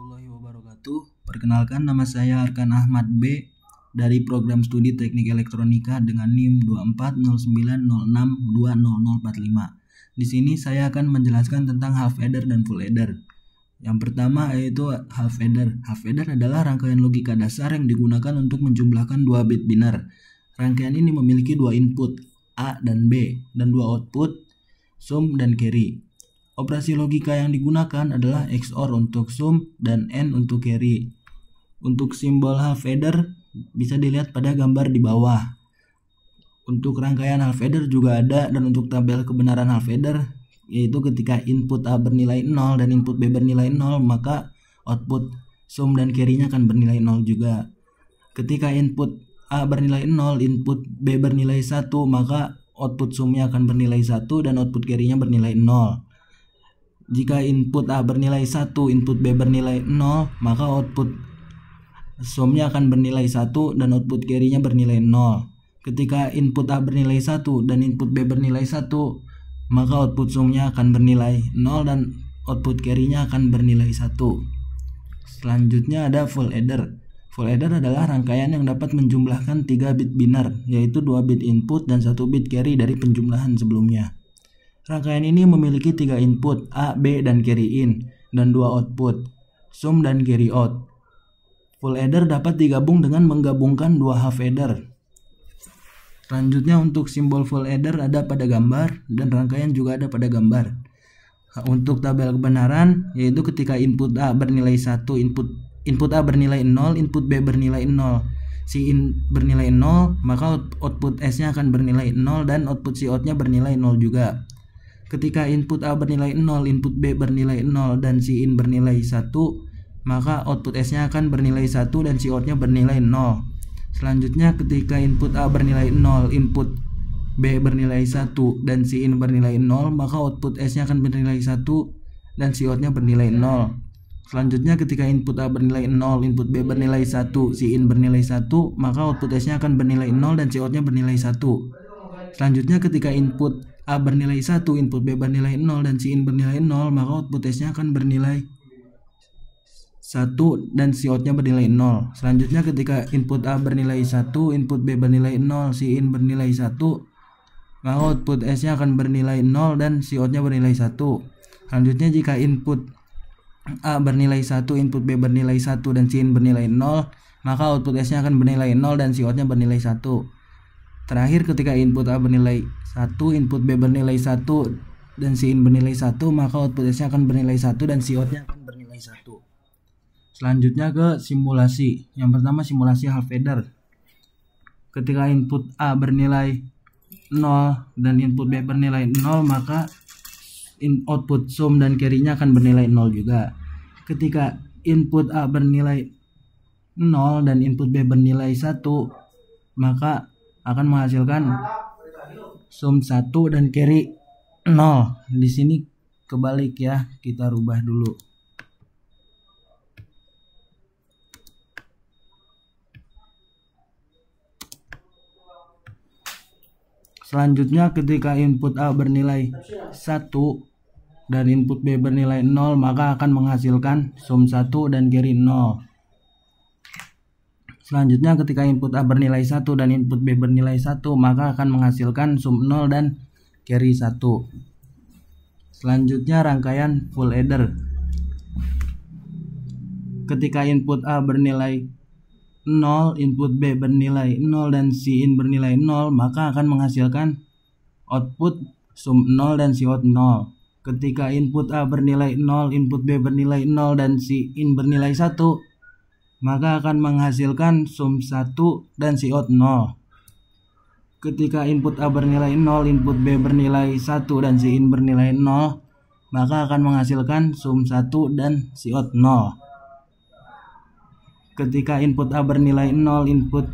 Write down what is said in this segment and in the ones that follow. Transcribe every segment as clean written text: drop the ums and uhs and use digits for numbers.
warahmatullahi wabarakatuh. Perkenalkan, nama saya Arkan Ahmad B dari program studi Teknik Elektronika dengan NIM 240906200045. Di sini saya akan menjelaskan tentang half adder dan full adder. Yang pertama yaitu half adder. Half adder adalah rangkaian logika dasar yang digunakan untuk menjumlahkan dua bit binar. Rangkaian ini memiliki dua input A dan B dan dua output sum dan carry. Operasi logika yang digunakan adalah XOR untuk sum dan AND untuk carry. Untuk simbol half adder bisa dilihat pada gambar di bawah. Untuk rangkaian half adder juga ada, dan untuk tabel kebenaran half adder yaitu ketika input A bernilai 0 dan input B bernilai 0, maka output sum dan carry-nya akan bernilai 0 juga. Ketika input A bernilai 0, input B bernilai 1, maka output sumnya akan bernilai 1 dan output carry-nya bernilai 0. Jika input A bernilai 1, input B bernilai 0, maka output sumnya akan bernilai 1 dan output carry-nya bernilai 0. Ketika input A bernilai 1 dan input B bernilai 1, maka output sumnya akan bernilai 0 dan output carry-nya akan bernilai 1. Selanjutnya ada full adder. Full adder adalah rangkaian yang dapat menjumlahkan 3 bit binar, yaitu 2 bit input dan 1 bit carry dari penjumlahan sebelumnya. Rangkaian ini memiliki 3 input A, B, dan carry in, dan 2 output sum dan carry out. Full adder dapat digabung dengan menggabungkan 2 half adder. Selanjutnya untuk simbol full adder ada pada gambar dan rangkaian juga ada pada gambar. Untuk tabel kebenaran yaitu ketika input A bernilai 1, input A bernilai 0, input B bernilai 0, si in bernilai 0, maka output S-nya akan bernilai 0 dan output si out-nya bernilai 0 juga. Ketika input A bernilai 0, input B bernilai 0, dan si in bernilai 1, maka output S-nya akan bernilai 1 dan si out-nya bernilai 0. Selanjutnya ketika input A bernilai 0, input B bernilai 1, dan si in bernilai 0, maka output S-nya akan bernilai 1 dan si out-nya bernilai 0. Selanjutnya ketika input A bernilai 0, input B bernilai 1, si in bernilai 1, maka output S-nya akan bernilai 0 dan si out-nya bernilai 1. Selanjutnya ketika input A bernilai 1, input B bernilai 0, dan si in bernilai 0, maka output S-nya akan bernilai 1 dan si out-nya bernilai 0. Selanjutnya ketika input A bernilai 1, input B bernilai 0, si in bernilai 1, maka output S-nya akan bernilai 0 dan si out-nya bernilai 1. Selanjutnya jika input A bernilai 1, input B bernilai 1, dan si in bernilai 0, maka output S-nya akan bernilai 0 dan si out-nya bernilai 1. Terakhir ketika input A bernilai 1, input B bernilai 1, dan si in bernilai 1, maka output S-nya akan bernilai 1 dan si out-nya akan bernilai 1. Selanjutnya ke simulasi. Yang pertama simulasi half adder. Ketika input A bernilai 0 dan input B bernilai 0, maka output sum dan carry-nya akan bernilai 0 juga. Ketika input A bernilai 0 dan input B bernilai 1, maka akan menghasilkan sum 1 dan carry 0. Di sini kebalik ya, kita rubah dulu. Selanjutnya ketika input A bernilai 1 dan input B bernilai 0, maka akan menghasilkan sum 1 dan carry 0. Selanjutnya ketika input A bernilai 1 dan input B bernilai 1, maka akan menghasilkan sum 0 dan carry 1. Selanjutnya rangkaian full adder. Ketika input A bernilai 0, input B bernilai 0, dan si in bernilai 0, maka akan menghasilkan output sum 0 dan si out 0. Ketika input A bernilai 0, input B bernilai 0, dan si in bernilai 1, maka akan menghasilkan sum 1 dan si out 0. Ketika input A bernilai 0, input B bernilai 1, dan si in bernilai 0, maka akan menghasilkan sum 1 dan si out 0. Ketika input A bernilai 0, input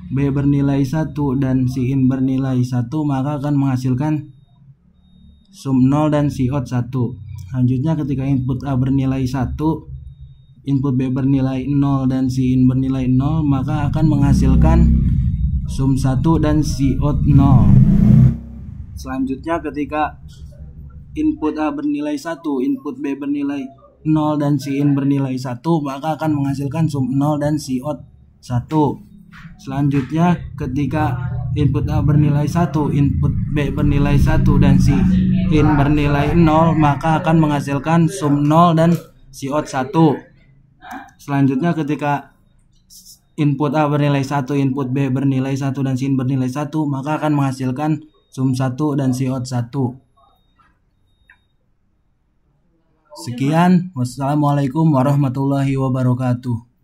B bernilai 1, dan si in bernilai 1, maka akan menghasilkan sum 0 dan si out 1. Selanjutnya ketika input A bernilai 1, input B bernilai 0, dan si in bernilai 0, maka akan menghasilkan sum 1 dan si out 0. Selanjutnya ketika input A bernilai 1, input B bernilai 0 dan si in bernilai 1, maka akan menghasilkan sum 0 dan si out 1. Selanjutnya ketika input A bernilai 1, input B bernilai 1 dan si in bernilai 0, maka akan menghasilkan sum 0 dan si out 1. Selanjutnya ketika input A bernilai 1, input B bernilai 1 dan si in bernilai 1, maka akan menghasilkan sum 1 dan si out 1. Sekian, wassalamualaikum warahmatullahi wabarakatuh.